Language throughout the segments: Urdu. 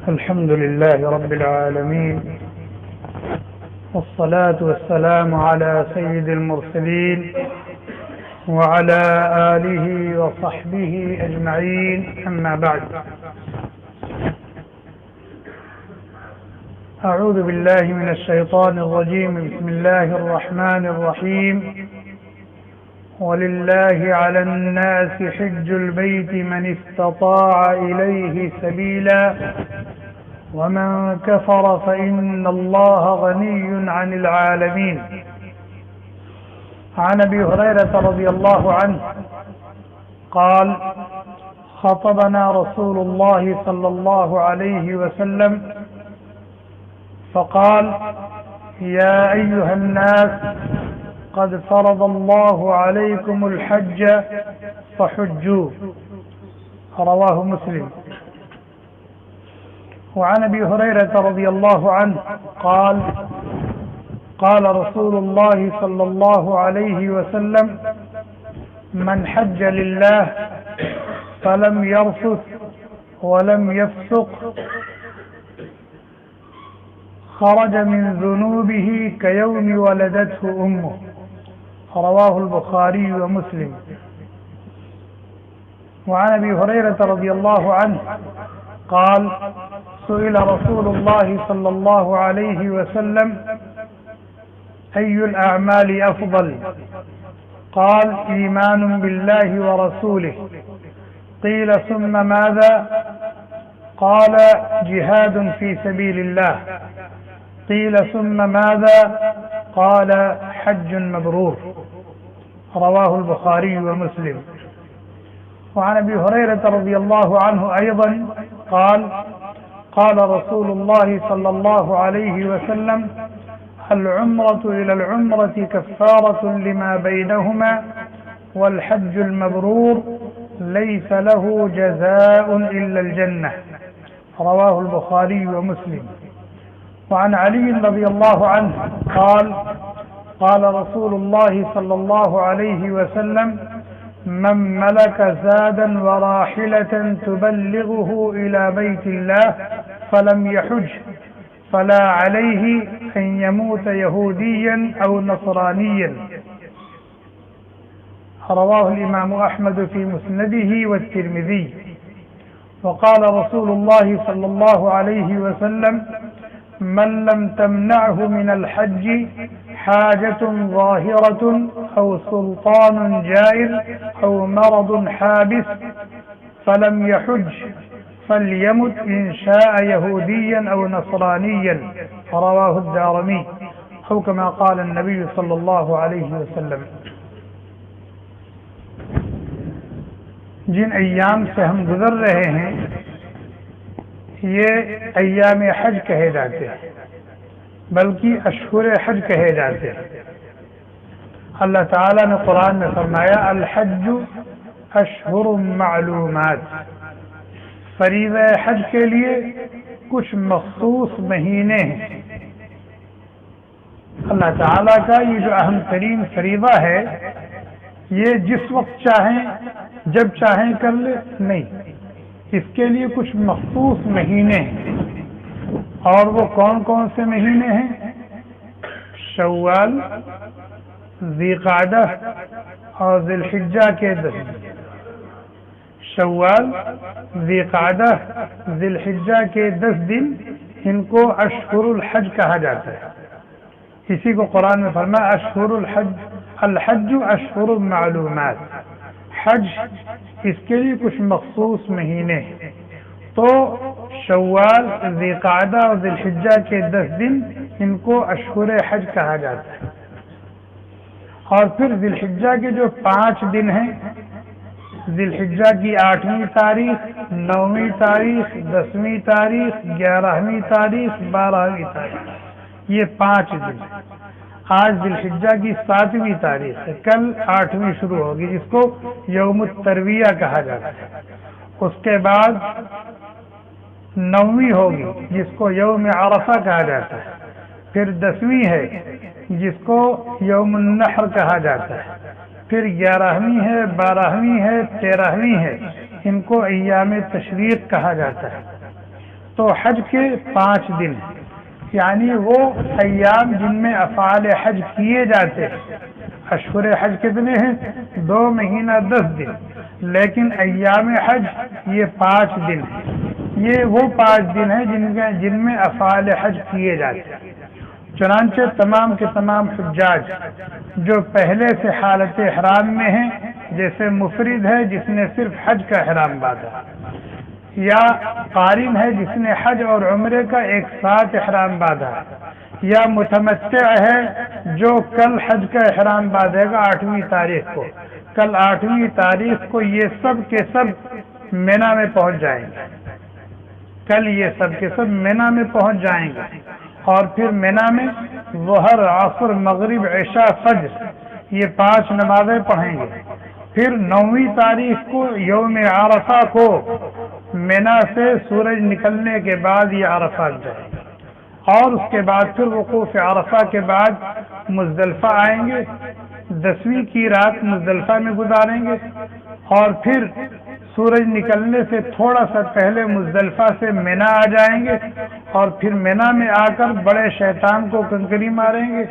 الحمد لله رب العالمين، والصلاة والسلام على سيد المرسلين وعلى آله وصحبه أجمعين، أما بعد. أعوذ بالله من الشيطان الرجيم. بسم الله الرحمن الرحيم. وَلِلَّهِ عَلَى النَّاسِ حِجُّ الْبَيْتِ مَنِ اسْتَطَاعَ إِلَيْهِ سَبِيلًا وَمَنْ كَفَرَ فَإِنَّ اللَّهَ غَنِيٌّ عَنِ الْعَالَمِينَ. عن أبي هريرة رضي الله عنه قال: خطبنا رسول الله صلى الله عليه وسلم فقال: يا أيها الناس، قد فرض الله عليكم الحج فحجوا. رواه مسلم. وعن أبي هريرة رضي الله عنه قال: قال رسول الله صلى الله عليه وسلم: من حج لله فلم يرفث ولم يفسق خرج من ذنوبه كيوم ولدته أمه. رواه البخاري ومسلم. وعن أبي هريرة رضي الله عنه قال: سئل رسول الله صلى الله عليه وسلم: أي الأعمال أفضل؟ قال: إيمان بالله ورسوله. قيل: ثم ماذا؟ قال: جهاد في سبيل الله. قيل: ثم ماذا؟ قال: حج مبرور. رواه البخاري ومسلم. وعن أبي هريرة رضي الله عنه أيضا قال: قال رسول الله صلى الله عليه وسلم: العمرة إلى العمرة كفارة لما بينهما، والحج المبرور ليس له جزاء إلا الجنة. رواه البخاري ومسلم. وعن علي رضي الله عنه قال: قال رسول الله صلى الله عليه وسلم: من ملك زادا وراحلة تبلغه إلى بيت الله فلم يحج فلا عليه أن يموت يهوديا أو نصرانيا. رواه الإمام أحمد في مسنده والترمذي. وقال رسول الله صلى الله عليه وسلم: من لم تمنعه من الحج حاجة ظاهرة أو سلطان جائر أو مرض حابس فلم يحج فليمت إن شاء يهوديا أو نصرانيا. رواه الدارمي. أو كما قال النبي صلى الله عليه وسلم. جن ایام سے ہم گزر رہے ہیں یہ ایام حج کہے جاتے ہیں، بلکہ اشہر حج کہے جاتے ہیں. اللہ تعالیٰ نے قرآن میں فرمایا: الحج اشہر معلومات. فریضہ حج کے لیے کچھ مخصوص مہینے ہیں. اللہ تعالیٰ کا یہ جو اہم ترین فریضہ ہے، یہ جس وقت چاہیں جب چاہیں کر لے نہیں، اس کے لیے کچھ مخصوص مہینے ہیں. اور وہ کون کون سے مہینے ہیں؟ شوال، ذی قعدہ اور ذی الحجہ کے 10 دن. شوال، ذی قعدہ، ذی الحجہ کے 10 دن، ان کو اشہر الحج کہا جاتا ہے. اسی کو قرآن میں فرمایا: اشہر الحج، الحج اشہر معلومات. حج اس کے لیے کچھ مخصوص مہینے ہیں. تو شوال، ذی قعدہ اور ذی الحجہ کے 10 دن، ان کو اشہر حج کہا جاتا ہے. اور پھر ذی الحجہ کے جو 5 دن ہیں، ذی الحجہ کی 8ویں تاریخ، 9ویں تاریخ، 10ویں تاریخ، 11ویں تاریخ، 12ویں تاریخ، یہ 5 دن. آج ذی الحجہ کی 7ویں تاریخ ہے، کل 8ویں شروع ہوگی، جس کو یوم الترویہ کہا جاتا ہے. اس کے بعد 9ویں ہوگی، جس کو یوم عرفہ کہا جاتا ہے. پھر 10ویں ہے، جس کو یوم النحر کہا جاتا ہے. پھر 11ویں ہے، 12ویں ہے، 13ویں ہے. ان کو ایام تشریق کہا جاتا ہے. تو حج کے 5 دن ہیں، یعنی وہ ایام جن میں افعال حج کیے جاتے ہیں۔ اشہر حج کتنے ہیں؟ 2 مہینہ 10 دن، لیکن ایام حج یہ 5 دن ہیں۔ یہ وہ 5 دن ہیں جن میں افعال حج کیے جاتے ہیں۔ چنانچہ تمام کے تمام حجاج جو پہلے سے حالت احرام میں ہیں، جیسے مفرد ہے جس نے صرف حج کا احرام باندھا، یا قارن ہے جس نے حج اور عمرے کا ایک ساتھ احرام باندھا، یا متمتع ہے جو کل حج کا احرام باندھے گا 8ویں تاریخ کو، کل 8ویں تاریخ کو یہ سب کے سب مینا میں پہنچ جائیں گے۔ کل یہ سب کے سب مینا میں پہنچ جائیں گے اور پھر مینا میں ظہر، عصر، مغرب، عشاء، فجر یہ 5 نمازیں پڑھیں گے۔ پھر 9ویں تاریخ کو یوم عرفہ کو مینا سے سورج نکلنے کے بعد یہ عرفات جائے گا، اور اس کے بعد پھر وقوف عرفہ کے بعد مزدلفہ آئیں گے، 10ویں کی رات مزدلفہ میں گزاریں گے، اور پھر سورج نکلنے سے تھوڑا سا پہلے مزدلفہ سے مینا آ جائیں گے، اور پھر مینا میں آ کر بڑے شیطان کو کنکری ماریں گے،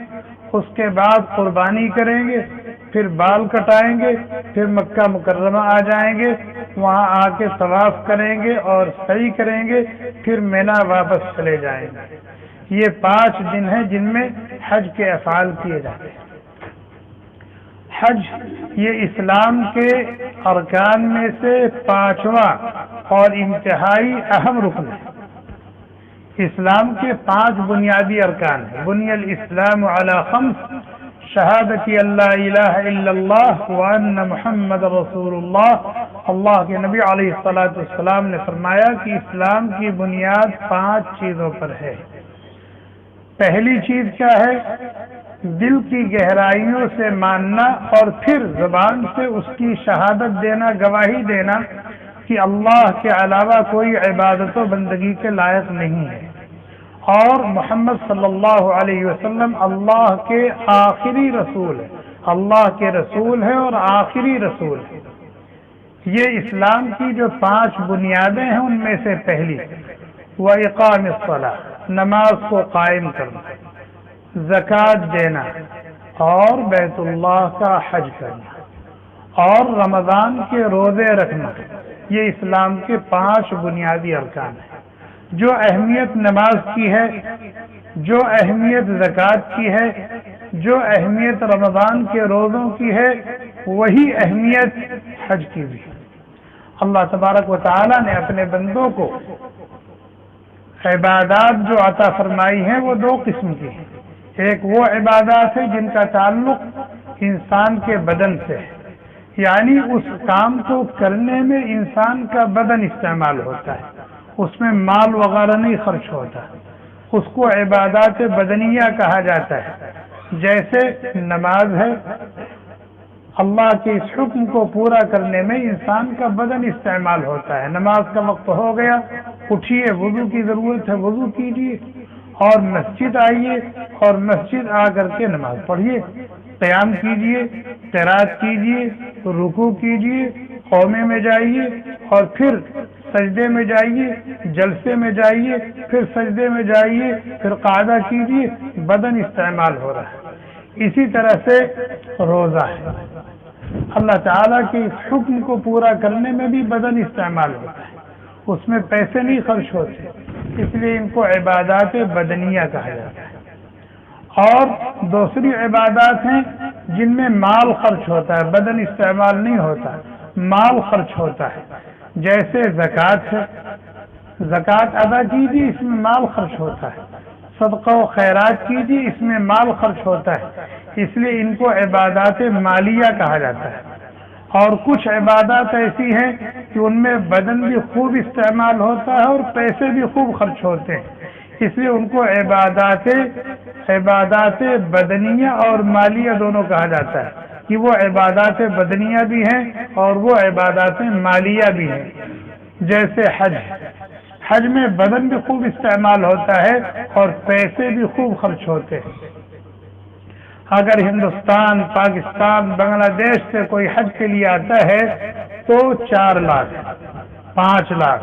اس کے بعد قربانی کریں گے، پھر بال کٹائیں گے، پھر مکہ مکرمہ آ جائیں گے، وہاں آ کے طواف کریں گے اور سعی کریں گے، پھر مینا واپس چلے جائیں گے۔ یہ 5 دن ہیں جن میں حج کے افعال کیے جاتے ہیں۔ حج یہ اسلام کے ارکان میں سے 5واں اور انتہائی اہم رکن ہے۔ اسلام کے 5 بنیادی ارکان ہیں۔ بنی الاسلام علی 5، شہادت اللہ الہ الا اللہ وان محمد رسول اللہ۔ اللہ کے نبی علیہ الصلوۃ والسلام نے فرمایا کہ اسلام کی بنیاد 5 چیزوں پر ہے۔ پہلی چیز کیا ہے؟ دل کی گہرائیوں سے ماننا اور پھر زبان سے اس کی شہادت دینا، گواہی دینا کہ اللہ کے علاوہ کوئی عبادت و بندگی کے لائق نہیں ہے، اور محمد صلی اللہ علیہ وسلم اللہ کے آخری رسول ہے، اللہ کے رسول ہے اور آخری رسول ہے۔ یہ اسلام کی جو 5 بنیادیں ہیں ان میں سے پہلی وَإِقَامِ الصَّلَاةِ، نماز کو قائم کرنا، زکوٰۃ دینا اور بیت اللہ کا حج کرنا اور رمضان کے روزے رکھنا، یہ اسلام کے 5 بنیادی ارکان ہیں۔ جو اہمیت نماز کی ہے، جو اہمیت زکوٰۃ کی ہے، جو اہمیت رمضان کے روزوں کی ہے، وہی اہمیت حج کی بھی۔ اللہ تبارک و تعالی نے اپنے بندوں کو عبادات جو عطا فرمائی ہیں وہ 2 قسم کی ہیں۔ ایک وہ عبادات ہے جن کا تعلق انسان کے بدن سے ہے، یعنی اس کام کو کرنے میں انسان کا بدن استعمال ہوتا ہے، اس میں مال وغیرہ نہیں خرچ ہوتا، اس کو عبادات بدنیہ کہا جاتا ہے۔ جیسے نماز ہے، اللہ کے اس حکم کو پورا کرنے میں انسان کا بدن استعمال ہوتا ہے۔ نماز کا وقت ہو گیا، اٹھیے، وضو کی ضرورت ہے، وضو کیجیے اور مسجد آئیے اور مسجد آ کر کے نماز پڑھیے، قیام کیجیے، قرات کیجیے، رکوع کیجیے، قومے میں جائیے اور پھر سجدے میں جائیے، جلسے میں جائیے، پھر سجدے میں جائیے، پھر قعدہ کیجیے، بدن استعمال ہو رہا ہے۔ اسی طرح سے روزہ ہے، اللہ تعالیٰ کے اس حکم کو پورا کرنے میں بھی بدن استعمال ہوتا ہے، اس میں پیسے نہیں خرچ ہوتے، اس لیے ان کو عبادات بدنیہ کہا جاتا ہے۔ اور دوسری عبادات ہیں جن میں مال خرچ ہوتا ہے، بدن استعمال نہیں ہوتا، مال خرچ ہوتا ہے، جیسے زکوٰۃ ہے، زکوٰۃ ادا کیجیے، اس میں مال خرچ ہوتا ہے، صدقہ و خیرات کیجیے، اس میں مال خرچ ہوتا ہے، اس لیے ان کو عبادات مالیہ کہا جاتا ہے۔ اور کچھ عبادات ایسی ہیں کہ ان میں بدن بھی خوب استعمال ہوتا ہے اور پیسے بھی خوب خرچ ہوتے ہیں، اس لیے ان کو عبادات بدنیہ اور مالیہ دونوں کہا جاتا ہے، کہ وہ عبادات بدنیہ بھی ہیں اور وہ عبادات مالیہ بھی ہیں۔ جیسے حج میں بدن بھی خوب استعمال ہوتا ہے اور پیسے بھی خوب خرچ ہوتے ہیں۔ اگر ہندوستان، پاکستان، بنگلہ دیش سے کوئی حج کے لیے آتا ہے تو 4 لاکھ، 5 لاکھ،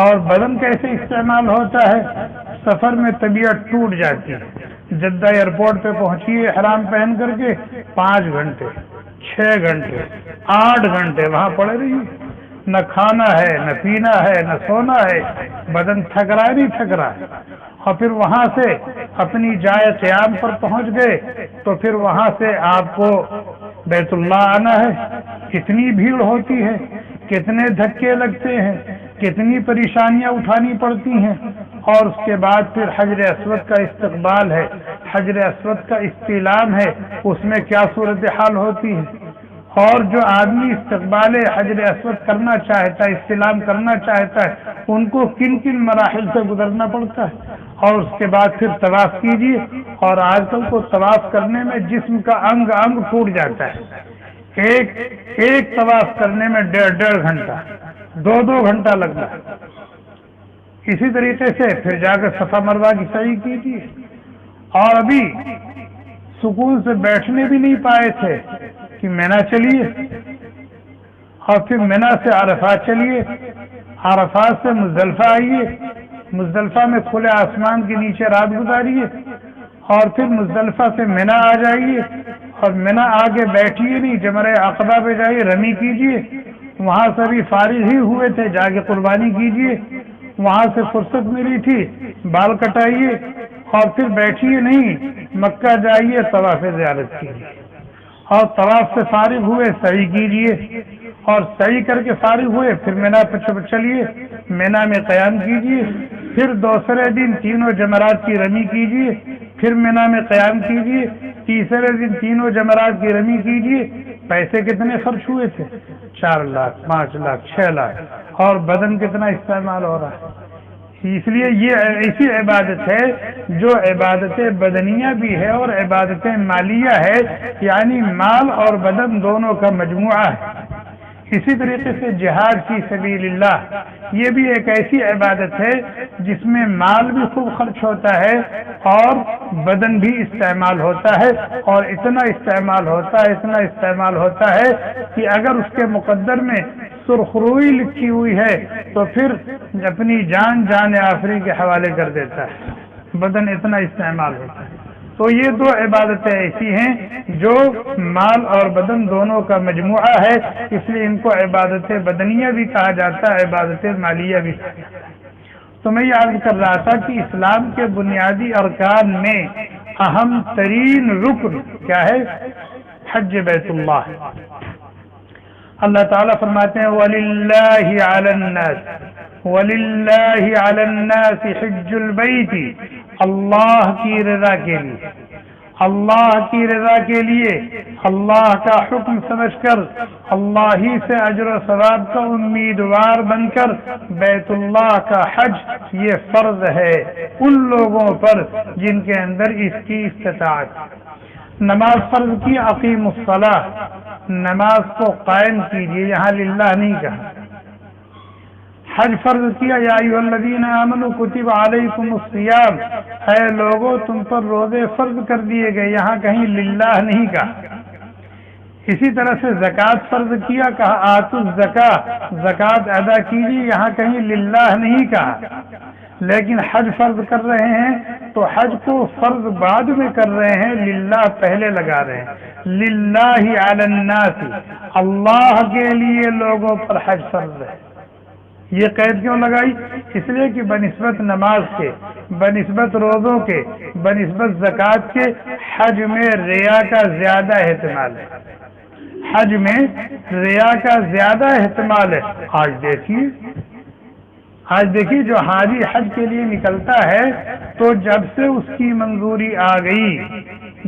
اور بدن کیسے استعمال ہوتا ہے؟ سفر میں طبیعت ٹوٹ جاتی ہے، جدہ ایئرپورٹ پہ پہنچیے احرام پہن کر کے 5 گھنٹے 6 گھنٹے 8 گھنٹے وہاں پڑے رہیے، نہ کھانا ہے نہ پینا ہے نہ سونا ہے، بدن تھک رہا ہے نہیں تھک رہا ہے، اور پھر وہاں سے اپنی جائے قیام پر پہنچ گئے تو پھر وہاں سے آپ کو بیت اللہ آنا ہے، کتنی بھیڑ ہوتی ہے، کتنے دھکے لگتے ہیں، کتنی پریشانیاں اٹھانی پڑتی ہیں، اور اس کے بعد پھر حجر اسود کا استقبال ہے، حجر اسود کا استعلام ہے، اس میں کیا صورتحال ہوتی ہے، اور جو آدمی استقبال حجر اسود کرنا چاہتا ہے، استعلام کرنا چاہتا ہے، ان کو کن کن مراحل سے گزرنا پڑتا ہے، اور اس کے بعد پھر طواف کیجیے، اور آج کل تو طواف کرنے میں جسم کا انگ انگ ٹوٹ جاتا ہے، ایک طواف کرنے میں 1.5 گھنٹہ 2 گھنٹہ لگتا ہے۔ اسی طریقے سے پھر جا کر صفا مروہ کی سعی کیجیے، اور ابھی سکون سے بیٹھنے بھی نہیں پائے تھے کہ مینا چلیے، اور پھر مینا سے عرفات چلیے، عرفات سے مزدلفہ آئیے، مزدلفہ میں کھلے آسمان کے نیچے رات گزاریے، اور پھر مزدلفہ سے مینا آ جائیے، اور مینا آگے بیٹھیے نہیں، جمرہ عقبہ پہ جائیے، رمی کیجیے، وہاں سے بھی فارغ ہی ہوئے تھے، جا کے قربانی کیجیے، وہاں سے فرصت ملی تھی بال کٹائیے، اور پھر بیٹھیے نہیں، مکہ جائیے، طواف زیارت کیجیے، اور طواف سے فارغ ہوئے سعی کیجیے، اور سعی کر کے فارغ ہوئے پھر مینا پہ چلیے، مینا میں قیام کیجیے، پھر دوسرے دن تینوں جمرات کی رمی کیجیے، پھر مینا میں قیام کیجیے، تیسرے دن تینوں جمرات کی رمی کیجیے۔ پیسے کتنے خرچ ہوئے تھے؟ 4 لاکھ 5 لاکھ 6 لاکھ، اور بدن کتنا استعمال ہو رہا ہے۔ اس لیے یہ ایسی عبادت ہے جو عبادت بدنیہ بھی ہے اور عبادت مالیہ ہے، یعنی مال اور بدن دونوں کا مجموعہ ہے۔ اسی طریقے سے جہاد فی سبیل اللہ، یہ بھی ایک ایسی عبادت ہے جس میں مال بھی خوب خرچ ہوتا ہے اور بدن بھی استعمال ہوتا ہے، اور اتنا استعمال ہوتا ہے کہ اگر اس کے مقدر میں سرخ روئی لکھی ہوئی ہے تو پھر اپنی جان آفری کے حوالے کر دیتا ہے، بدن اتنا استعمال ہوتا ہے۔ تو یہ 2 عبادتیں ایسی ہیں جو مال اور بدن دونوں کا مجموعہ ہے، اس لیے ان کو عبادت بدنیہ بھی کہا جاتا ہے، عبادت مالیہ بھی کہا جاتا ہے۔ تو میں یہ عرض کر رہا تھا کہ اسلام کے بنیادی ارکان میں اہم ترین رکن کیا ہے؟ حج بیت اللہ۔ اللہ تعالیٰ فرماتے ہیں وَلِلَّهِ عَلَى النَّاسِ وَلِلَّهِ عَلَى النَّاسِ حِجُّ الْبَيْتِ، اللہ کی رضا کے لیے، اللہ کی رضا کے لیے، اللہ کا حکم سمجھ کر، اللہ ہی سے اجر و ثواب کا امیدوار بن کر بیت اللہ کا حج یہ فرض ہے ان لوگوں پر جن کے اندر اس کی استطاعت۔ نماز فرض کی، اقیم الصلاۃ، نماز کو قائم کیجیے، یہاں للہ نہیں کہا۔ حج فرض کیا، یا ایھا الذین آمنوا کتب علیکم الصیام، اے لوگوں تم پر روزے فرض کر دیے گئے، یہاں کہیں للہ نہیں کہا۔ اسی طرح سے زکوٰۃ فرض کیا، کہا آتوا الزکاۃ، زکوٰۃ ادا کیجیے، یہاں کہیں للہ نہیں کہا۔ لیکن حج فرض کر رہے ہیں تو حج کو فرض بعد میں کر رہے ہیں، للہ پہلے لگا رہے ہیں۔ للہ علی الناس، اللہ کے لیے لوگوں پر حج فرض ہے۔ یہ قید کیوں لگائی؟ اس لیے کہ بنسبت نماز کے، بنسبت روزوں کے، بنسبت زکوٰۃ کے، حج میں ریا کا زیادہ احتمال ہے، حج میں ریا کا زیادہ احتمال ہے۔ آج دیکھیے جو حاجی حج کے لیے نکلتا ہے تو جب سے اس کی منظوری آ گئی،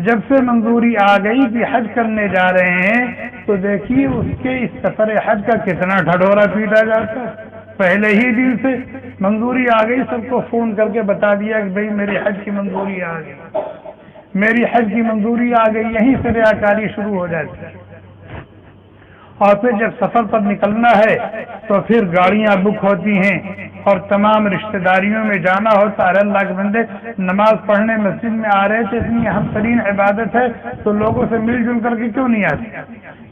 جب سے منظوری آ گئی کہ حج کرنے جا رہے ہیں، تو دیکھیے اس کے اس سفر حج کا کتنا ڈھڈورا پیٹا جاتا ہے۔ پہلے ہی دن سے منظوری آ گئی، سب کو فون کر کے بتا دیا کہ بھئی میری حج کی منظوری آ گئی، میری حج کی منظوری آ گئی، یہیں سے ریاکاری شروع ہو جاتی ہے۔ اور پھر جب سفر پر نکلنا ہے تو پھر گاڑیاں بک ہوتی ہیں، اور تمام رشتہ داریوں میں جانا ہوتا ہے۔ اللہ کے بندے نماز پڑھنے مسجد میں آ رہے تھے، اتنی اہم ترین عبادت ہے تو لوگوں سے مل جل کر کے کیوں نہیں آتے؟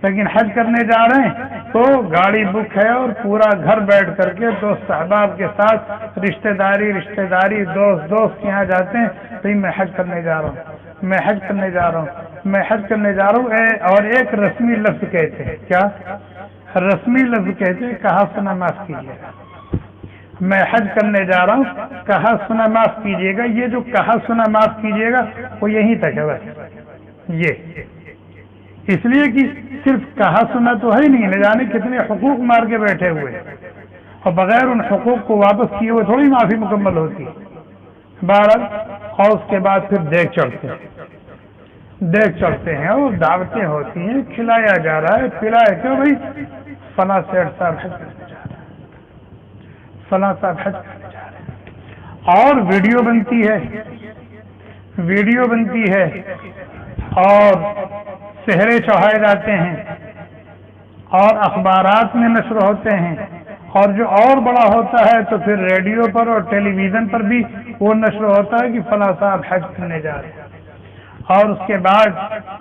لیکن حج کرنے جا رہے ہیں تو گاڑی بک ہے اور پورا گھر بیٹھ کر کے دوست احباب کے ساتھ رشتہ داری دوست یہاں جاتے ہیں، تو میں حج کرنے جا رہا ہوں، میں حج کرنے جا رہا ہوں، میں حج کرنے جا رہا ہوں۔ اور ایک رسمی لفظ کہتے ہیں، کیا رسمی لفظ کہتے ہیں؟ کہا سنا معاف کیجیے گا، میں حج کرنے جا رہا ہوں، کہا سنا معاف کیجیے گا۔ یہ جو کہا سنا معاف کیجیے گا وہ یہیں تک ہے بس، یہ اس لیے کہ صرف کہا سنا تو ہے نہیں، نہ جانے کتنے حقوق مار کے بیٹھے ہوئے، اور بغیر ان حقوق کو واپس کیے ہوئے تھوڑی معافی مکمل ہوتی ہے۔ بہرحال اور اس کے بعد پھر دیکھ چڑھتے ہیں اور دعوتیں ہوتی ہیں، کھلایا جا رہا ہے، پلایا کیوں بھائی؟ فلاں سیٹ صاحب حج کرنے جا رہے ہیں، فلاں صاحب حج کرنے جا رہے ہیں، اور ویڈیو بنتی ہے اور سہرے چڑھائے جاتے ہیں اور اخبارات میں نشر ہوتے ہیں، اور جو اور بڑا ہوتا ہے تو پھر ریڈیو پر اور ٹیلی ویژن پر بھی وہ نشر ہوتا ہے کہ فلاں صاحب حج کرنے جا رہے ہیں۔ اور اس کے بعد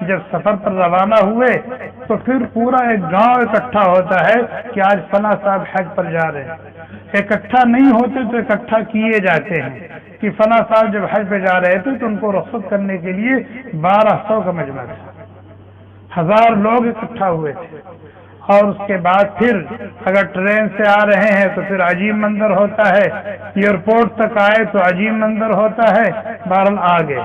جب سفر پر روانہ ہوئے تو پھر پورا ایک گاؤں اکٹھا ہوتا ہے کہ آج فلاں صاحب حج پر جا رہے ہیں۔ اکٹھا نہیں ہوتے تو اکٹھا کیے جاتے ہیں کہ فلاں صاحب جب حج پہ جا رہے تھے تو ان کو رخصت کرنے کے لیے 1200 کا مجمع تھا، 1000 لوگ اکٹھا ہوئے تھے۔ اور اس کے بعد پھر اگر ٹرین سے آ رہے ہیں تو پھر عجیب منظر ہوتا ہے، ایئرپورٹ تک آئے تو عجیب منظر ہوتا ہے، بہرحال آ گئے۔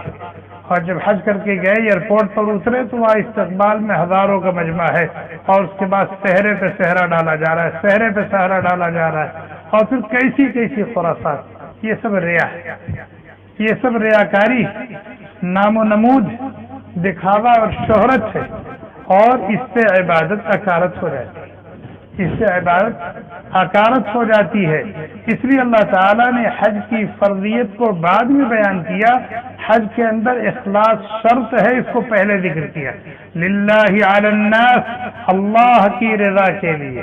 اور جب حج کر کے گئے ایئرپورٹ پر اترے تو وہاں استقبال میں ہزاروں کا مجمع ہے، اور اس کے بعد سہرے پہ سہرا ڈالا جا رہا ہے، سہرے پہ سہرا ڈالا جا رہا ہے، اور پھر کیسی خرافات، یہ سب ریا ہے، یہ سب ریاکاری، نام و نمود، دکھاوا اور شہرت ہے، اور اس سے عبادت اکارت ہو جاتی ہے، اس سے عبادت اکارت ہو جاتی ہے۔ اس لیے اللہ تعالیٰ نے حج کی فرضیت کو بعد میں بیان کیا، حج کے اندر اخلاص شرط ہے، اس کو پہلے ذکر کیا۔ للہ علی الناس، اللہ کی رضا کے لیے،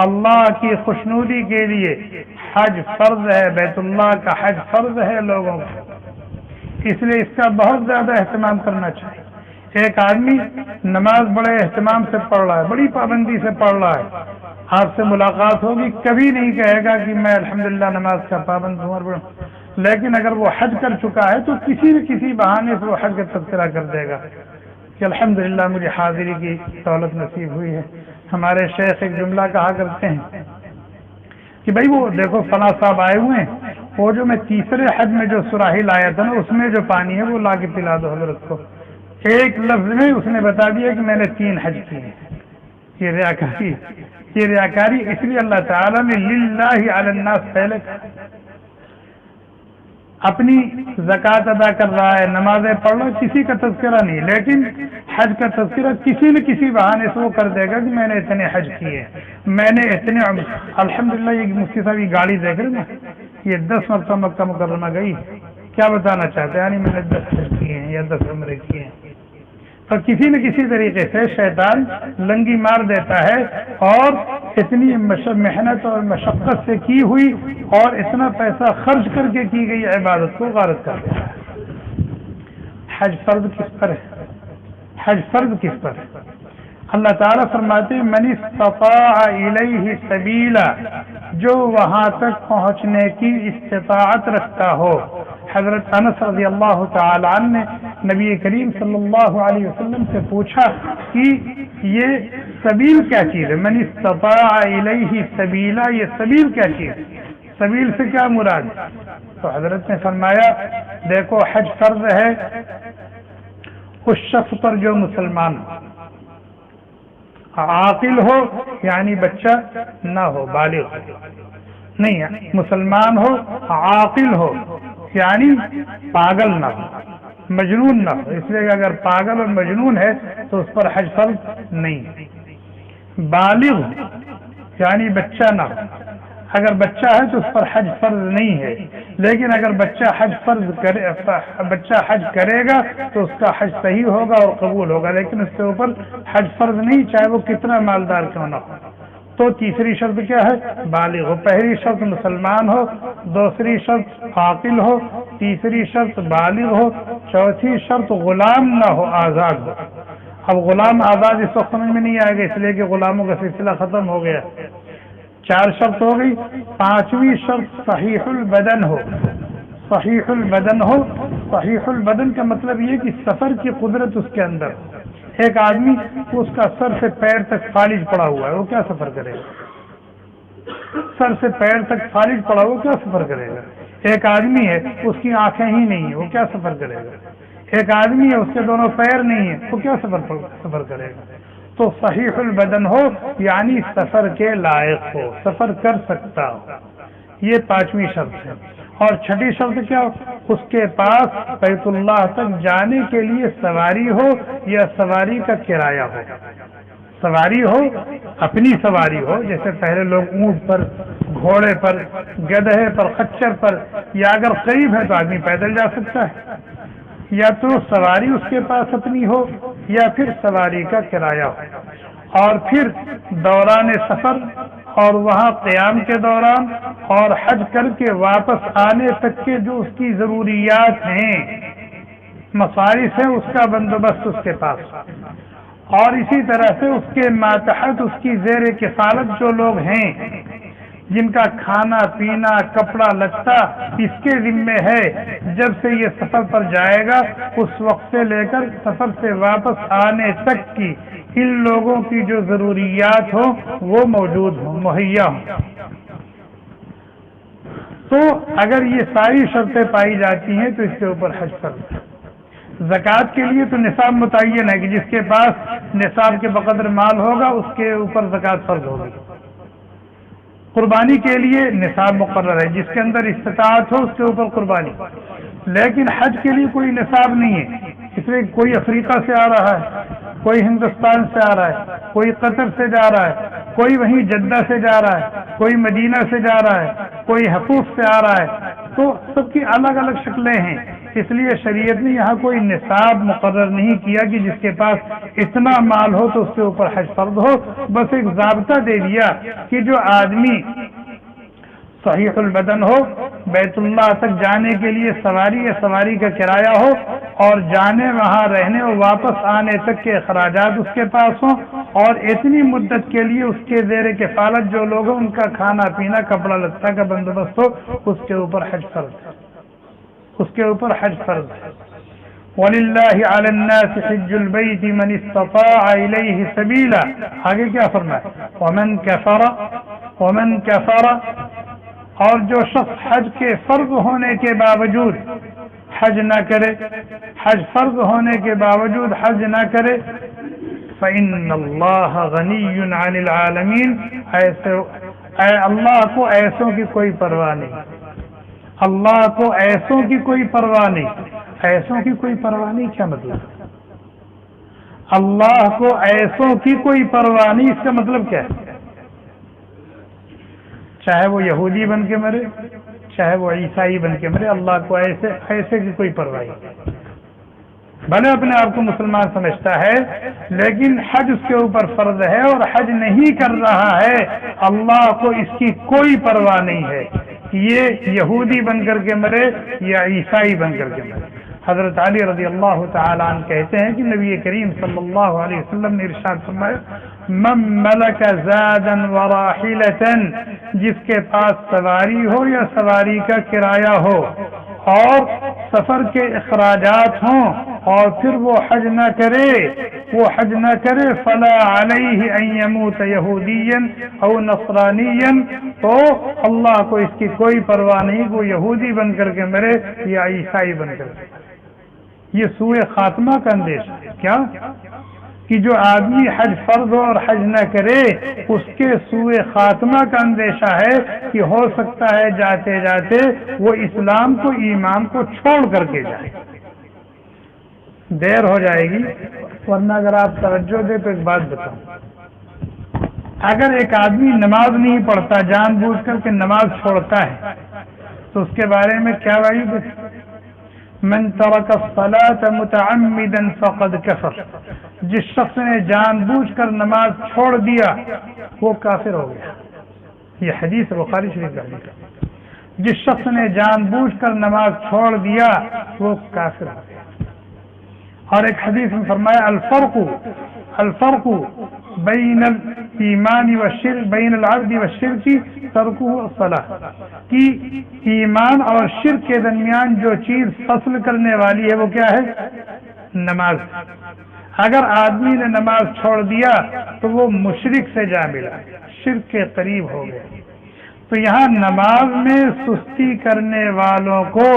اللہ کی خوشنودی کے لیے حج فرض ہے، بیت اللہ کا حج فرض ہے لوگوں کو، اس لیے اس کا بہت زیادہ اہتمام کرنا چاہیے۔ ایک آدمی نماز بڑے اہتمام سے پڑھ رہا ہے، بڑی پابندی سے پڑھ رہا ہے، آپ سے ملاقات ہوگی کبھی نہیں کہے گا کہ میں الحمدللہ نماز کا پابند ہوں، لیکن اگر وہ حج کر چکا ہے تو کسی نہ کسی بہانے سے وہ حج کا تذکرہ کر دے گا کہ الحمدللہ مجھے حاضری کی دولت نصیب ہوئی ہے۔ ہمارے شیخ ایک جملہ کہا کرتے ہیں کہ بھائی وہ دیکھو فلاں صاحب آئے ہوئے ہیں، وہ جو میں تیسرے حج میں جو سراہی لایا تھا نا، اس میں جو پانی ہے وہ لا کے پلا دو حضرت کو۔ ایک لفظ میں اس نے بتا دیا کہ میں نے 3 حج کیے ہیں۔ یہ ریاکاری اس لیے اللہ تعالیٰ نے للہ علی الناس پہلے اپنی زکوٰۃ ادا کر رہا ہے، نمازیں پڑھ رہا ہے، کسی کا تذکرہ نہیں، لیکن حج کا تذکرہ کسی نہ کسی بہانے سے وہ کر دے گا کہ میں نے اتنے حج کیے، میں نے اتنے الحمدللہ۔ یہ مفتی صاحب کی گاڑی دیکھ رہے نا، یہ 10 مرتبہ مکہ مکرمہ گئی، کیا بتانا چاہتے ہیں؟ یعنی میں نے 10 حج کیے ہیں یا 10 عمرے کیے ہیں۔ تو کسی نہ کسی طریقے سے شیطان لنگی مار دیتا ہے، اور اتنی محنت اور مشقت سے کی ہوئی اور اتنا پیسہ خرچ کر کے کی گئی عبادت کو غارت کر دیتا ہے۔ حج فرض کس پر ہے؟ حج فرض کس پر ہے؟ اللہ تعالیٰ فرماتے ہیں من استطاع الیہ سبیلا، جو وہاں تک پہنچنے کی استطاعت رکھتا ہو۔ حضرت انس رضی اللہ تعالی عنہ نے نبی کریم صلی اللہ علیہ وسلم سے پوچھا کہ یہ سبیل کیا چیز ہے؟ من استطاع الیہ سبیلا، یہ سبیل کیا چیز ہے؟ سبیل سے کیا مراد ہے؟ تو حضرت نے فرمایا دیکھو حج فرض ہے اس شخص پر جو مسلمان ہو، عاقل ہو یعنی بچہ نہ ہو، بالغ نہیں، مسلمان ہو، عاقل ہو یعنی پاگل نہ ہو، مجنون نہ ہو، اس لیے کہ اگر پاگل اور مجنون ہے تو اس پر حج فرض نہیں۔ بالغ یعنی بچہ نہ ہو، اگر بچہ ہے تو اس پر حج فرض نہیں ہے، لیکن اگر بچہ حج کرے گا تو اس کا حج صحیح ہوگا اور قبول ہوگا، لیکن اس کے اوپر حج فرض نہیں، چاہے وہ کتنا مالدار کیوں نہ ہو۔ تو تیسری شرط کیا ہے؟ بالغ ہو. پہلی شرط مسلمان ہو، دوسری شرط عاقل ہو، تیسری شرط بالغ ہو، چوتھی شرط غلام نہ ہو، آزاد ہو. اب غلام آزاد اس وقت سمجھ میں نہیں آئے گا، اس لیے کہ غلاموں کا سلسلہ ختم ہو گیا. 4 شرط ہو گئی. 5ویں شرط صحیح البدن ہو. صحیح البدن ہو. صحیح البدن کا مطلب یہ کہ سفر کی قدرت اس کے اندر. ایک آدمی اس کا سر سے پیر تک فالج پڑا ہوا ہے، وہ کیا سفر کرے گا؟ سر سے پیر تک فالج پڑا ہوا، کیا سفر کرے گا؟ ایک آدمی ہے اس کی آنکھیں ہی نہیں ہیں، وہ کیا سفر کرے گا؟ ایک آدمی ہے اس کے دونوں پیر نہیں ہیں، وہ کیا سفر کرے گا؟ تو صحیح البدن ہو یعنی سفر کے لائق ہو، سفر کر سکتا ہو. یہ 5ویں شرط ہے. اور 6ٹھی شرط کیا ہو؟ اس کے پاس بیت اللہ تک جانے کے لیے سواری ہو یا سواری کا کرایہ ہو. سواری ہو، اپنی سواری ہو، جیسے پہلے لوگ اونٹ پر، گھوڑے پر، گدھے پر، خچر پر، یا اگر قریب ہے تو آدمی پیدل جا سکتا ہے. یا تو سواری اس کے پاس اپنی ہو یا پھر سواری کا کرایہ ہو. اور پھر دوران سفر اور وہاں قیام کے دوران اور حج کر کے واپس آنے تک کے جو اس کی ضروریات ہیں، مصارف ہیں، اس کا بندوبست اس کے پاس. اور اسی طرح سے اس کے ماتحت اس کی زیر کفالت جو لوگ ہیں جن کا کھانا پینا کپڑا لتا اس کے ذمے ہے، جب سے یہ سفر پر جائے گا اس وقت سے لے کر سفر سے واپس آنے تک کی ان لوگوں کی جو ضروریات ہوں وہ موجود ہوں، مہیا ہوں. تو اگر یہ ساری شرطیں پائی جاتی ہیں تو اس کے اوپر حج فرض ہے. زکوٰۃ کے لیے تو نصاب متعین ہے کہ جس کے پاس نصاب کے بقدر مال ہوگا اس کے اوپر زکوٰۃ فرض ہوگی. قربانی کے لیے نصاب مقرر ہے، جس کے اندر استطاعت ہو اس کے اوپر قربانی. لیکن حج کے لیے کوئی نصاب نہیں ہے، اس لیے کوئی افریقہ سے آ رہا ہے، کوئی ہندوستان سے آ رہا ہے، کوئی قطر سے جا رہا ہے، کوئی وہیں جدہ سے جا رہا ہے، کوئی مدینہ سے جا رہا ہے، کوئی حفوظ سے آ رہا ہے. تو سب کی الگ الگ شکلیں ہیں. اس لیے شریعت نے یہاں کوئی نصاب مقرر نہیں کیا کہ جس کے پاس اتنا مال ہو تو اس کے اوپر حج فرض ہو. بس ایک ضابطہ دے دیا کہ جو آدمی صحیح البدن ہو، بیت اللہ تک جانے کے لیے سواری یا سواری کا کرایہ ہو، اور جانے وہاں رہنے اور واپس آنے تک کے اخراجات اس کے پاس ہوں، اور اتنی مدت کے لیے اس کے زیر کفالت جو لوگ ہیں ان کا کھانا پینا کپڑا لتا کا بندوبست ہو، اس کے اوپر حج فرض ہے. اس کے اوپر حج فرض ہے. وَلِلَّهِ عَلَى النَّاسِ حِجُّ الْبَيْتِ مَنِ اسْتَطَاعَ إِلَيْهِ سَبِيلًا. آگے کیا فرمایا؟ وَمَنْ كَفَرَ اور جو شخص حج کے فرض ہونے کے باوجود حج نہ کرے، حج فرض ہونے کے باوجود حج نہ کرے، فَإِنَّ اللَّهَ غَنِيٌّ عَنِ الْعَالَمِينَ. اے اللہ کو ایسوں کی کوئی پرواہ نہیں. اللہ کو ایسوں کی کوئی پرواہ نہیں. ایسوں کی کوئی پرواہ نہیں کیا مطلب؟ اللہ کو ایسوں کی کوئی پرواہ نہیں، اس کا مطلب کیا ہے؟ چاہے وہ یہودی بن کے مرے، چاہے وہ عیسائی بن کے مرے، اللہ کو ایسے کی کوئی پرواہ نہیں. بھلے اپنے آپ کو مسلمان سمجھتا ہے لیکن حج اس کے اوپر فرض ہے اور حج نہیں کر رہا ہے، اللہ کو اس کی کوئی پرواہ نہیں ہے یہ یہودی بن کر کے مرے یا عیسائی بن کر کے مرے. حضرت علی رضی اللہ تعالی عنہ کہتے ہیں کہ نبی کریم صلی اللہ علیہ وسلم نے ارشاد فرمایا، من ملک زادا وراحلۃ، جس کے پاس سواری ہو یا سواری کا کرایہ ہو اور سفر کے اخراجات ہوں اور پھر وہ حج نہ کرے، فلا علیہ ان یموت یہودیا او نصرانیا، تو اللہ کو اس کی کوئی پرواہ نہیں وہ یہودی بن کر کے مرے یا عیسائی بن کر کے. یہ سوء خاتمہ کا اندیشہ ہے. کیا کہ جو آدمی حج فرض ہو اور حج نہ کرے اس کے سوء خاتمہ کا اندیشہ ہے کہ ہو سکتا ہے جاتے جاتے وہ اسلام کو ایمان کو چھوڑ کر کے جائے. دیر ہو جائے گی، ورنہ اگر آپ توجہ دیں تو ایک بات بتاؤں. اگر ایک آدمی نماز نہیں پڑھتا، جان بوجھ کر کے نماز چھوڑتا ہے، تو اس کے بارے میں کیا وعید ہے؟ من ترک الصلاۃ متعمدا فقد کفر، جس شخص نے جان بوجھ کر نماز چھوڑ دیا وہ کافر ہو گیا. یہ حدیث بخاری شریف کا حدیث ہے. جس شخص نے جان بوجھ کر نماز چھوڑ دیا وہ کافر ہو گیا. اور ایک حدیث میں فرمایا الفرق بین الایمان والشرک بین العبد والشرک ترکہ الصلاۃ، کہ ایمان اور شرک کے درمیان جو چیز فصل کرنے والی ہے وہ کیا ہے؟ نماز. اگر آدمی نے نماز چھوڑ دیا تو وہ مشرک سے جا ملا، شرک کے قریب ہو گیا. تو یہاں نماز میں سستی کرنے والوں کو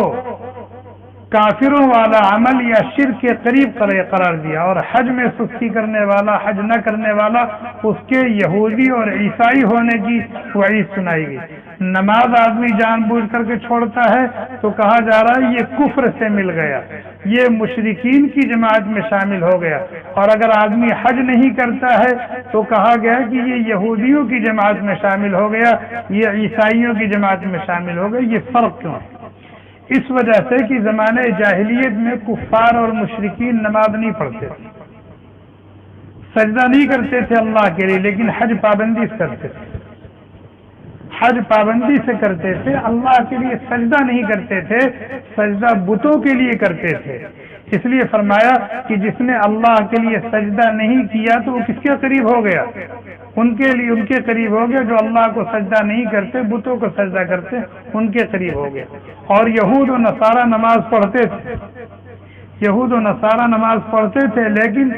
کافروں والا عمل یا شرک کے قریب قرار دیا، اور حج میں سستی کرنے والا، حج نہ کرنے والا، اس کے یہودی اور عیسائی ہونے کی وعید سنائی گئی. نماز آدمی جان بوجھ کر کے چھوڑتا ہے تو کہا جا رہا ہے یہ کفر سے مل گیا، یہ مشرکین کی جماعت میں شامل ہو گیا. اور اگر آدمی حج نہیں کرتا ہے تو کہا گیا کہ یہ یہودیوں کی جماعت میں شامل ہو گیا، یہ عیسائیوں کی جماعت میں شامل ہو گیا. یہ فرق کیوں ہے؟ اس وجہ سے کہ زمانے جاہلیت میں کفار اور مشرکین نماز نہیں پڑھتے تھے، سجدہ نہیں کرتے تھے اللہ کے لیے، لیکن حج پابندی سے کرتے تھے. حج پابندی سے کرتے تھے، اللہ کے لیے سجدہ نہیں کرتے تھے، سجدہ بتوں کے لیے کرتے تھے. اس لیے فرمایا کہ جس نے اللہ کے لیے سجدہ نہیں کیا تو وہ کس کے قریب ہو گیا؟ ان کے لیے ان کے قریب ہو گیا جو اللہ کو سجدہ نہیں کرتے، بتوں کو سجدہ کرتے، ان کے قریب ہو گیا. اور یہود و نصارہ نماز پڑھتے تھے، یہود و نصارہ نماز پڑھتے تھے لیکن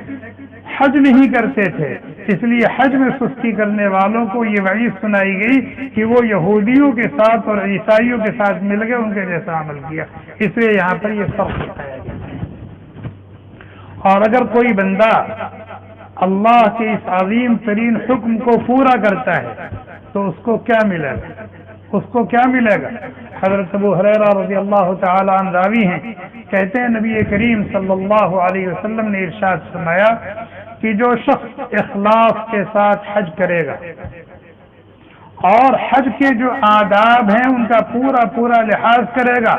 حج نہیں کرتے تھے. اس لیے حج میں سستی کرنے والوں کو یہ وعید سنائی گئی کہ وہ یہودیوں کے ساتھ اور عیسائیوں کے ساتھ مل گئے، ان کے جیسا عمل کیا. اس لیے یہاں پر یہ فرق بتایا گیا. اور اگر کوئی بندہ اللہ کے اس عظیم ترین حکم کو پورا کرتا ہے تو اس کو کیا ملے گا؟ اس کو کیا ملے گا؟ حضرت ابو ہریرہ رضی اللہ تعالی عنہ راوی ہیں، کہتے ہیں نبی کریم صلی اللہ علیہ وسلم نے ارشاد فرمایا کہ جو شخص اخلاص کے ساتھ حج کرے گا اور حج کے جو آداب ہیں ان کا پورا لحاظ کرے گا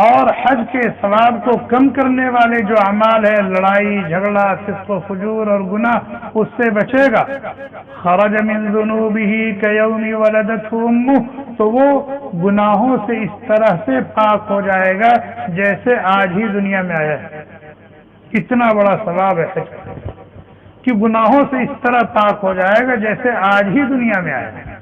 اور حج کے ثواب کو کم کرنے والے جو اعمال ہے، لڑائی جھگڑا، فسق و فجور اور گناہ، اس سے بچے گا، خرج من ذنوبہ کیوم ولدتہ امہ، تو وہ گناہوں سے اس طرح سے پاک ہو جائے گا جیسے آج ہی دنیا میں آیا ہے. اتنا بڑا ثواب ہے حج کہ گناہوں سے اس طرح پاک ہو جائے گا جیسے آج ہی دنیا میں آیا ہے.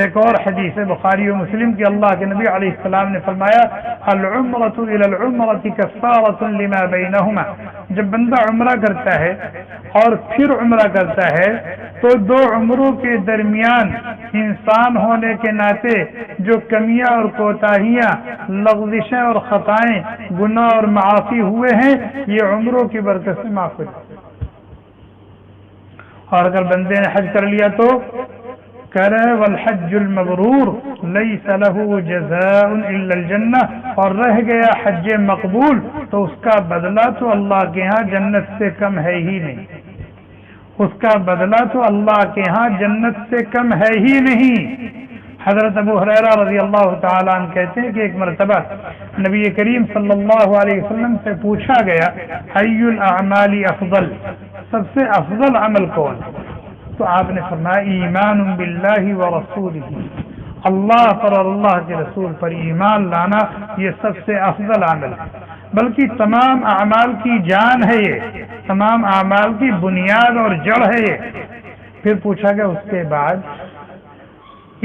ایک اور حدیث بخاری و مسلم کی اللہ کے نبی علیہ السلام نے فرمایا العمرۃ الی العمرۃ کفارۃ لما بینہما، جب بندہ عمرہ کرتا ہے اور پھر عمرہ کرتا ہے تو دو عمروں کے درمیان انسان ہونے کے ناطے جو کمیاں اور کوتاہیاں، لغزشیں اور خطائیں، گناہ اور معاصی ہوئے ہیں یہ عمروں کی برکت سے معاف ہو جائے. اور اگر بندے نے حج کر لیا تو کرے والحج المبرور لیس له جزاء الا الجنہ، اور رہ گیا حج مقبول تو اس کا بدلہ تو اللہ کے ہاں جنت سے کم ہے ہی نہیں. اس کا بدلہ تو اللہ کے ہاں جنت سے کم ہے ہی نہیں. حضرت ابو ہریرہ رضی اللہ تعالیٰ عنہ کہتے ہیں کہ ایک مرتبہ نبی کریم صلی اللہ علیہ وسلم سے پوچھا گیا ای الاعمال افضل، سب سے افضل عمل کون ہے؟ تو آپ نے فرمایا ایمان باللہ ورسولہ، اللہ پر اور اللہ کے رسول پر ایمان لانا یہ سب سے افضل عمل ہے، بلکہ تمام اعمال کی جان ہے، یہ تمام اعمال کی بنیاد اور جڑ ہے یہ. پھر پوچھا گیا اس کے بعد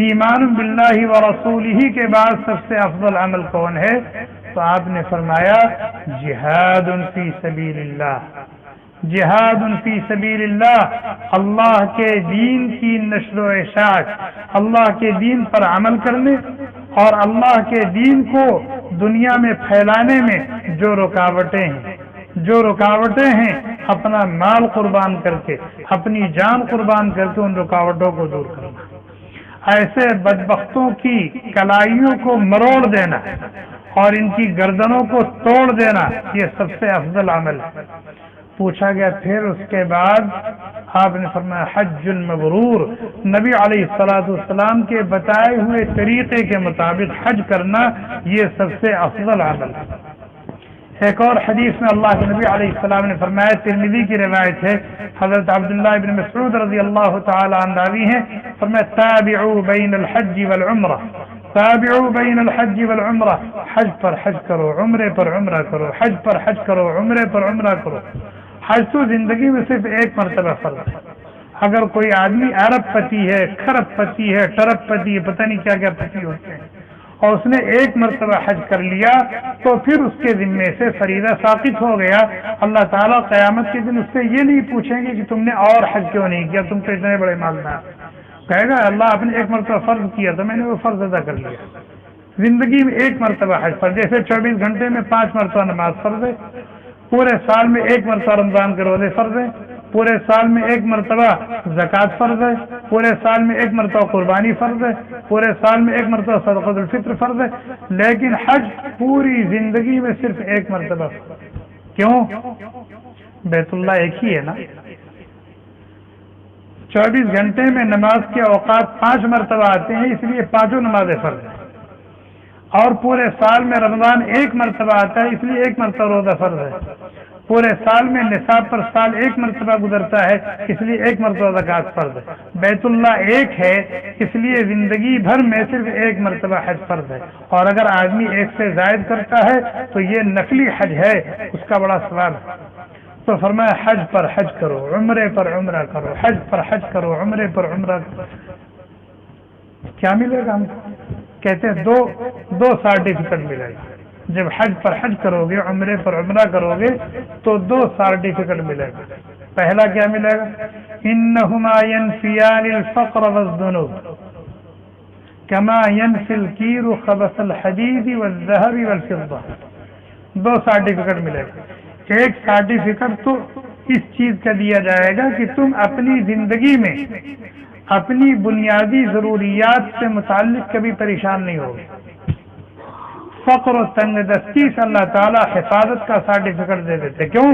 ایمان باللہ ورسولہ کے بعد سب سے افضل عمل کون ہے؟ تو آپ نے فرمایا جہاد فی سبیل اللہ، جہاد فی سبیل اللہ، اللہ کے دین کی نشر و اشاعت، اللہ کے دین پر عمل کرنے اور اللہ کے دین کو دنیا میں پھیلانے میں جو رکاوٹیں ہیں اپنا مال قربان کر کے، اپنی جان قربان کر کے ان رکاوٹوں کو دور کرنا، ایسے بدبختوں کی کلائیوں کو مروڑ دینا اور ان کی گردنوں کو توڑ دینا، یہ سب سے افضل عمل ہے. پوچھا گیا پھر اس کے بعد آپ نے فرمایا حج المبرور، نبی علیہ الصلوۃ والسلام کے بتائے ہوئے طریقے کے مطابق حج کرنا یہ سب سے افضل عمل ہے۔ ایک اور حدیث میں اللہ کے نبی علیہ السلام نے فرمایا، ترمذی کی روایت ہے، حضرت عبداللہ بن مسعود رضی اللہ تعالی عنہ راوی ہیں، فرمایا تابعوا بین الحج والعمرہ، تابعوا بین الحج والعمرہ، حج پر حج کرو، عمرے پر عمرہ کرو، حج پر حج کرو، عمرے پر عمرہ کرو۔ حج تو زندگی میں صرف ایک مرتبہ فرض ہے۔ اگر کوئی آدمی ارب پتی ہے، کھرب پتی ہے، ٹرب پتی ہے، پتہ نہیں کیا کیا پتی ہوتے ہیں، اور اس نے ایک مرتبہ حج کر لیا تو پھر اس کے ذمے سے فریضہ ساقط ہو گیا۔ اللہ تعالیٰ قیامت کے دن اس سے یہ نہیں پوچھیں گے کہ تم نے اور حج کیوں نہیں کیا، تم تو اتنے بڑے مالدار، کہے گا اللہ آپ نے ایک مرتبہ فرض کیا تو میں نے وہ فرض ادا کر لیا۔ زندگی میں ایک مرتبہ حج فرض، جیسے 24 گھنٹے میں 5 مرتبہ نماز فرض ہے، پورے سال میں ایک مرتبہ رمضان کے روزے فرض ہے، پورے سال میں ایک مرتبہ زکوٰۃ فرض ہے، پورے سال میں ایک مرتبہ قربانی فرض ہے، پورے سال میں ایک مرتبہ صدقۃ الفطر فرض ہے، لیکن حج پوری زندگی میں صرف ایک مرتبہ۔ کیوں؟ بیت اللہ ایک ہی ہے نا۔ 24 گھنٹے میں نماز کے اوقات 5 مرتبہ آتے ہیں، اس لیے 5 نمازیں فرض ہیں، اور پورے سال میں رمضان ایک مرتبہ آتا ہے، اس لیے ایک مرتبہ روزہ فرض ہے، پورے سال میں نصاب پر سال ایک مرتبہ گزرتا ہے، اس لیے ایک مرتبہ زکوٰۃ فرض ہے۔ بیت اللہ ایک ہے، اس لیے زندگی بھر میں صرف ایک مرتبہ حج فرض ہے، اور اگر آدمی ایک سے زائد کرتا ہے تو یہ نفلی حج ہے، اس کا بڑا ثواب ہے۔ تو فرمایا حج پر حج کرو، عمرے پر عمرہ کرو، حج پر حج کرو، عمرے پر عمرہ کرو۔ کیا ملے گا ہم کو؟ کہتے ہیں دو سرٹیفکیٹ ملے گا۔ جب حج پر حج کرو گے، عمرے پر عمرہ کرو گے تو 2 سرٹیفکیٹ ملے گا۔ پہلا کیا ملے گا؟ انہما ینفیان الفقر والذنوب کما ینفی الکیر خبث الحدید والذہب والفضہ۔ 2 سرٹیفکیٹ ملے گا۔ ایک سرٹیفکیٹ تو اس چیز کا دیا جائے گا کہ تم اپنی زندگی میں اپنی بنیادی ضروریات سے متعلق کبھی پریشان نہیں ہوگے۔ فقر و تنگ دستی سے اللہ تعالیٰ حفاظت کا سرٹیفکیٹ دے دیتے۔ کیوں؟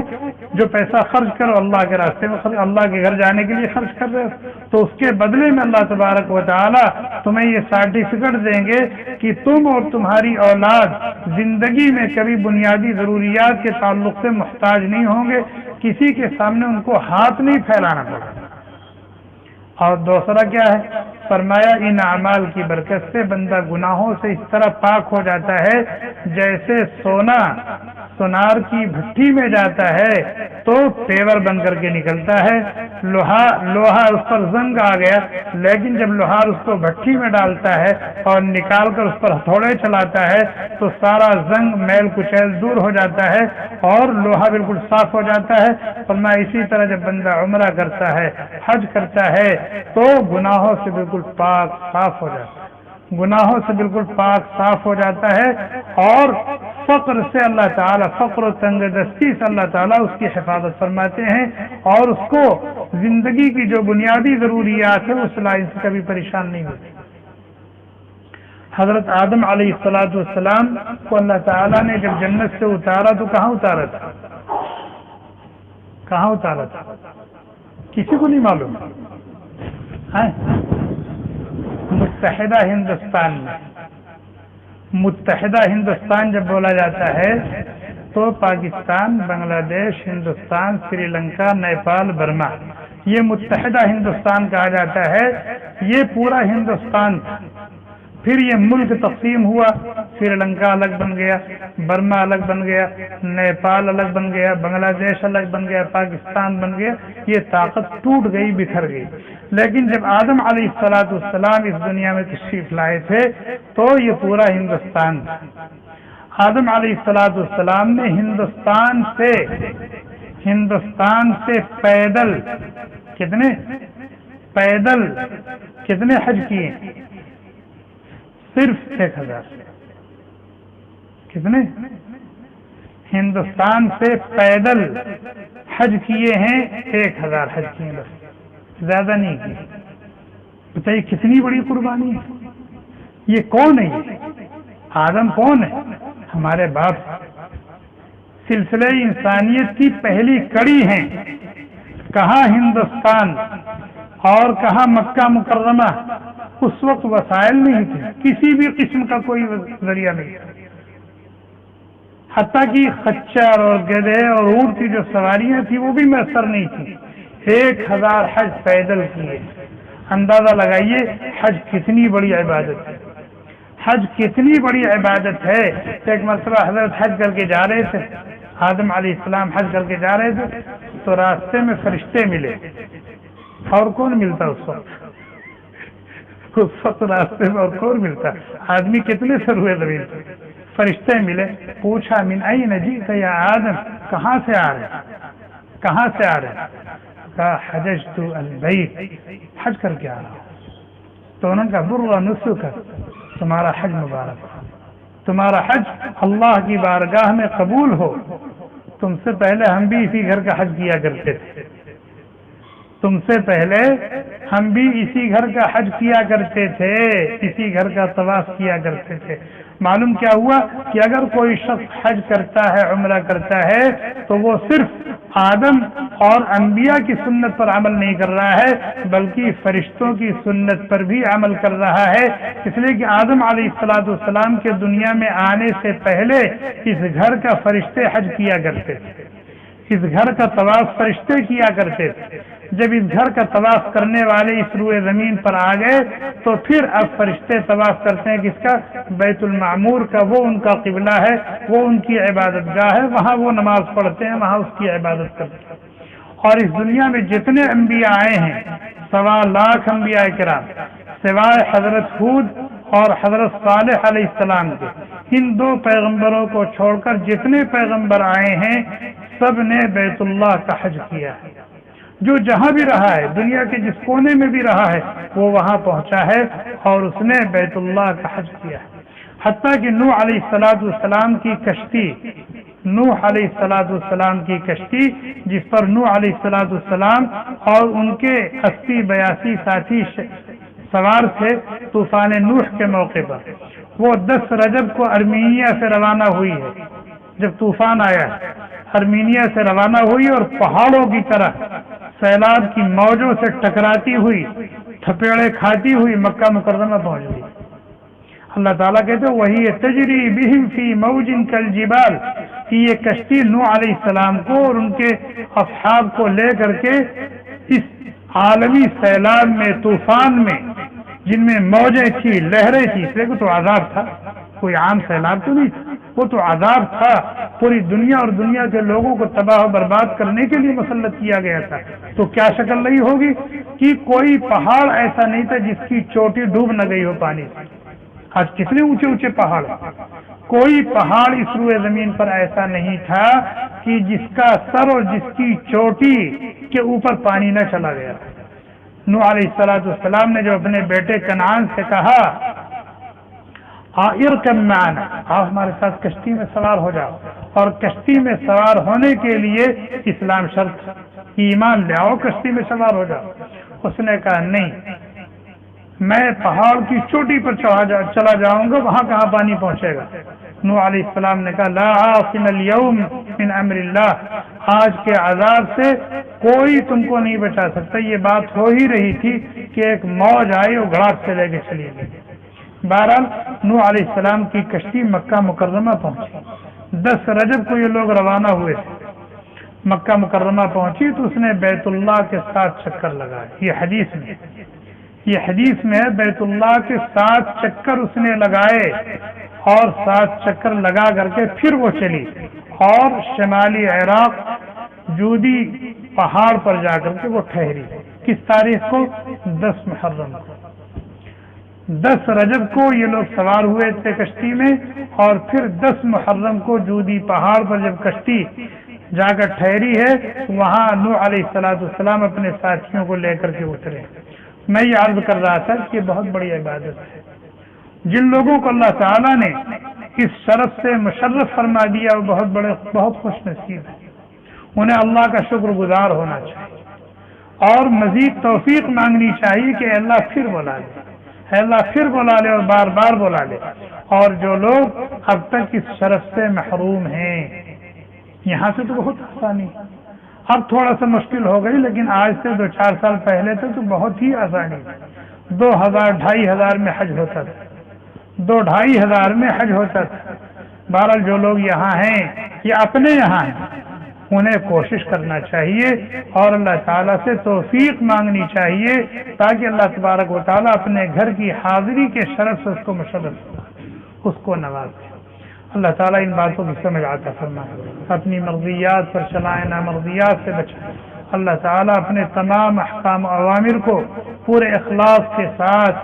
جو پیسہ خرچ کرو اللہ کے راستے میں، اللہ کے گھر جانے کے لیے خرچ کر رہے ہو، تو اس کے بدلے میں اللہ تبارک و تعالیٰ تمہیں یہ سرٹیفکیٹ دیں گے کہ تم اور تمہاری اولاد زندگی میں کبھی بنیادی ضروریات کے تعلق سے محتاج نہیں ہوں گے، کسی کے سامنے ان کو ہاتھ نہیں پھیلانا پڑے گا۔ اور دوسرا کیا ہے؟ فرمایا ان اعمال کی برکت سے بندہ گناہوں سے اس طرح پاک ہو جاتا ہے جیسے سونا سونار کی بھٹی میں جاتا ہے تو پیور بن کر کے نکلتا ہے۔ لوہا اس پر زنگ آ گیا، لیکن جب لوہار اس کو بھٹی میں ڈالتا ہے اور نکال کر اس پر ہتھوڑے چلاتا ہے تو سارا زنگ میل کچیل دور ہو جاتا ہے اور لوہا بالکل صاف ہو جاتا ہے۔ فرمایا اسی طرح جب بندہ عمرہ کرتا ہے، حج کرتا ہے تو گناہوں سے بالکل پاک صاف ہو جاتا ہے، گناہوں سے بالکل پاک صاف ہو جاتا ہے، اور فقر سے اللہ تعالیٰ، فقر و تنگ دستی سے اللہ تعالیٰ اس کی حفاظت فرماتے ہیں، اور اس کو زندگی کی جو بنیادی ضروریات ہیں اس لائن سے کبھی پریشان نہیں ہوتی۔ حضرت آدم علیہ الصلوۃ والسلام کو اللہ تعالیٰ نے جب جنت سے اتارا تو کہاں اتارا تھا؟ کہاں اتارا تھا؟ کسی کو نہیں معلوم؟ متحدہ ہندوستان میں۔ متحدہ ہندوستان جب بولا جاتا ہے تو پاکستان، بنگلہ دیش، ہندوستان، سری لنکا، نیپال، برما، یہ متحدہ ہندوستان کہا جاتا ہے۔ یہ پورا ہندوستان تھا، پھر یہ ملک تقسیم ہوا، سری لنکا الگ بن گیا، برما الگ بن گیا، نیپال الگ بن گیا، بنگلہ دیش الگ بن گیا، پاکستان بن گیا۔ یہ طاقت ٹوٹ گئی، بکھر گئی۔ لیکن جب آدم علیہ الصلوۃ والسلام اس دنیا میں تشریف لائے تھے تو یہ پورا ہندوستان تھا۔ آدم علیہ الصلوۃ والسلام نے ہندوستان سے پیدل کتنے حج کیے؟ صرف 1000۔ کتنے؟ ہندوستان سے پیدل حج کیے ہیں 1000 حج کیے، بس زیادہ نہیں کیے۔ بتائیے کتنی بڑی قربانی ہے۔ یہ کون ہے؟ یہ آدم کون ہے؟ ہمارے باپ۔ سلسلے انسانیت کی پہلی کڑی ہیں. کہاں ہندوستان اور کہاں مکہ مکرمہ، اس وقت وسائل نہیں تھے، کسی بھی قسم کا کوئی ذریعہ نہیں تھا، حتیٰ کہ خچر اور گدھے اور اونٹ کی جو سواریاں تھیں وہ بھی میسر نہیں تھیں. 1000 حج پیدل کیے. اندازہ لگائیے حج کتنی بڑی عبادت ہے، حج کتنی بڑی عبادت ہے. ایک مرتبہ حضرت حج کر کے جا رہے تھے، آدم علیہ السلام حج کر کے جا رہے تھے، تو راستے میں فرشتے ملے. اور کون ملتا اس وقت راستے میں اور کون ملتا؟ آدمی کتنے سر ہوئے زمین پہ. فرشتے ملے، پوچھا من این جئت یا آدم، کہاں سے آ رہے، کہاں سے آ رہے؟ کہا حججت البیت، حج کر کے آ رہا ہوں. تو انہوں نے کہا بر نسک، تمہارا حج مبارک ہو، تمہارا حج اللہ کی بارگاہ میں قبول ہو. تم سے پہلے ہم بھی اسی گھر کا حج کیا کرتے تھے، تم سے پہلے ہم بھی اسی گھر کا حج کیا کرتے تھے، اسی گھر کا طواف کیا کرتے تھے. معلوم کیا ہوا کہ اگر کوئی شخص حج کرتا ہے، عمرہ کرتا ہے، تو وہ صرف آدم اور انبیاء کی سنت پر عمل نہیں کر رہا ہے بلکہ فرشتوں کی سنت پر بھی عمل کر رہا ہے. اس لیے کہ آدم علیہ السلام کے دنیا میں آنے سے پہلے اس گھر کا فرشتے حج کیا کرتے تھے، اس گھر کا طواف فرشتے کیا کرتے تھے. جب اس گھر کا طواف کرنے والے اس روئے زمین پر آ گئے تو پھر اب فرشتے طواف کرتے ہیں کس کا؟ بیت المعمور کا. وہ ان کا قبلہ ہے، وہ ان کی عبادت گاہ ہے، وہاں وہ نماز پڑھتے ہیں، وہاں اس کی عبادت کرتے ہیں. اور اس دنیا میں جتنے انبیاء آئے ہیں، 1.25 لاکھ انبیاء کرام، سوائے حضرت ہود اور حضرت صالح علیہ السلام کے، ان 2 پیغمبروں کو چھوڑ کر جتنے پیغمبر آئے ہیں سب نے بیت اللہ کا حج کیا ہے. جو جہاں بھی رہا ہے، دنیا کے جس کونے میں بھی رہا ہے، وہ وہاں پہنچا ہے اور اس نے بیت اللہ کا حج کیا ہے. حتیٰ کہ نوح علیہ السلام کی کشتی، نوح علیہ السلام کی کشتی جس پر نوح علیہ السلام اور ان کے 80-82 ساتھی سوار تھے طوفان نوح کے موقع پر، وہ 10 رجب کو ارمینیا سے روانہ ہوئی ہے. جب طوفان آیا ارمینیا سے روانہ ہوئی اور پہاڑوں کی طرح سیلاب کی موجوں سے ٹکراتی ہوئی، تھپیڑے کھاتی ہوئی مکہ مکرمہ پہنچ گئی. اللہ تعالیٰ کہتے ہیں وہی تجری بہم فی موج کالجبال، کہ یہ کشتی نوح علیہ السلام کو اور ان کے اصحاب کو لے کر کے اس عالمی سیلاب میں، طوفان میں، جن میں موجیں تھی، لہریں تھی، اس لیے کہ تو عذاب تھا، کوئی عام سیلاب تو نہیں تھا، وہ تو عذاب تھا، پوری دنیا اور دنیا کے لوگوں کو تباہ و برباد کرنے کے لیے مسلط کیا گیا تھا. تو کیا شکل نہیں ہوگی کہ کوئی پہاڑ ایسا نہیں تھا جس کی چوٹی ڈوب نہ گئی ہو پانی سے. آج کتنے اونچے اونچے پہاڑ، کوئی پہاڑ اس روئے زمین پر ایسا نہیں تھا کہ جس کا سر اور جس کی چوٹی کے اوپر پانی نہ چلا گیا. نوح علیہ السلام نے جو اپنے بیٹے کنعان سے کہا ارکب معنا، آپ ہمارے ساتھ کشتی میں سوار ہو جاؤ، اور کشتی میں سوار ہونے کے لیے اسلام شرط، ایمان لے آؤ، کشتی میں سوار ہو جاؤ. اس نے کہا نہیں، میں پہاڑ کی چوٹی پر چلا جاؤں گا، وہاں کہاں پانی پہنچے گا. نوح علیہ السلام نے کہا لا عاصم اليوم من امر اللہ، آج کے عذاب سے کوئی تم کو نہیں بچا سکتا. یہ بات ہو ہی رہی تھی کہ ایک موج آئی اور گھاٹ سے لے کے چلی گئی. بہرحال نوح علیہ السلام کی کشتی مکہ مکرمہ پہنچی. 10 رجب کو یہ لوگ روانہ ہوئے، مکہ مکرمہ پہنچی تو اس نے بیت اللہ کے 7 چکر لگائے. یہ حدیث میں بیت اللہ کے 7 چکر اس نے لگائے، اور 7 چکر لگا کر کے پھر وہ چلی اور شمالی عراق جودی پہاڑ پر جا کر کے وہ ٹھہری. کس تاریخ کو؟ 10 محرم کو. 10 رجب کو یہ لوگ سوار ہوئے تھے کشتی میں، اور پھر 10 محرم کو جودی پہاڑ پر جب کشتی جا کر ٹھہری ہے، وہاں نوح علیہ السلام اپنے ساتھیوں کو لے کر کے اترے. میں یہ عرض کر رہا تھا کہ بہت بڑی عبادت ہے. جن لوگوں کو اللہ تعالیٰ نے اس شرف سے مشرف فرما دیا وہ بہت خوش نصیب ہے. انہیں اللہ کا شکر گزار ہونا چاہیے اور مزید توفیق مانگنی چاہیے کہ اللہ پھر بلا لے، اللہ پھر بلا لے اور بار بار بلا لے. اور جو لوگ اب تک اس شرف سے محروم ہیں، یہاں سے تو بہت آسانی، اب تھوڑا سا مشکل ہو گئی، لیکن آج سے 2-4 سال پہلے تک تو بہت ہی آسانی، 2,000-2,500 میں حج ہوتا تھا، 2,000-2,500 میں حج ہوتا تھا۔ بہرحال جو لوگ یہاں ہیں یا اپنے یہاں ہیں انہیں کوشش کرنا چاہیے اور اللہ تعالیٰ سے توفیق مانگنی چاہیے تاکہ اللہ تبارک و تعالیٰ اپنے گھر کی حاضری کے شرف سے اس کو مشرف، اس کو نوازے۔ اللہ تعالیٰ ان باتوں کی سمجھ عطا فرمائے، اپنی مرضیات پر چلائیں، نامرضیات سے بچائیں۔ اللہ تعالیٰ اپنے تمام احکام و اوامر کو پورے اخلاص کے ساتھ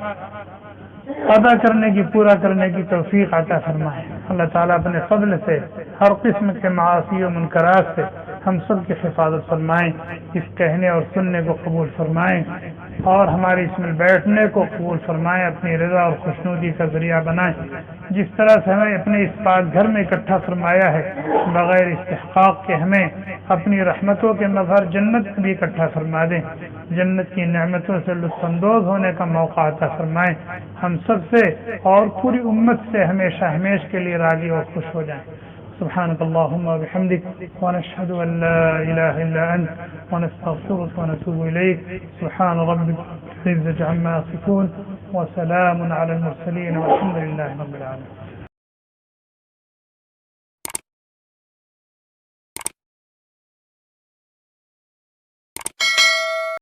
ادا کرنے کی، پورا کرنے کی توفیق عطا فرمائے۔ اللہ تعالیٰ اپنے فضل سے ہر قسم کے معاصی و منکرات سے ہم سب کی حفاظت فرمائیں، اس کہنے اور سننے کو قبول فرمائیں اور ہماری اس میں بیٹھنے کو قبول فرمائیں، اپنی رضا اور خوشنودی کا ذریعہ بنائیں۔ جس طرح سے ہمیں اپنے اس پاک گھر میں اکٹھا فرمایا ہے، بغیر استحقاق کے ہمیں اپنی رحمتوں کے مظہر جنت میں بھی اکٹھا فرما دیں، جنت کی نعمتوں سے لطف اندوز ہونے کا موقع عطا فرمائیں، ہم سب سے اور پوری امت سے ہمیشہ ہمیش کے لیے راضی اور خوش ہو جائیں۔ سبحانك اللهم وبحمدك ونشهد أن لا إله إلا أنت ونستغفرك ونتوب إليك سبحان ربك رب العزة عما يصفون وسلام على المرسلين والحمد لله رب العالمين.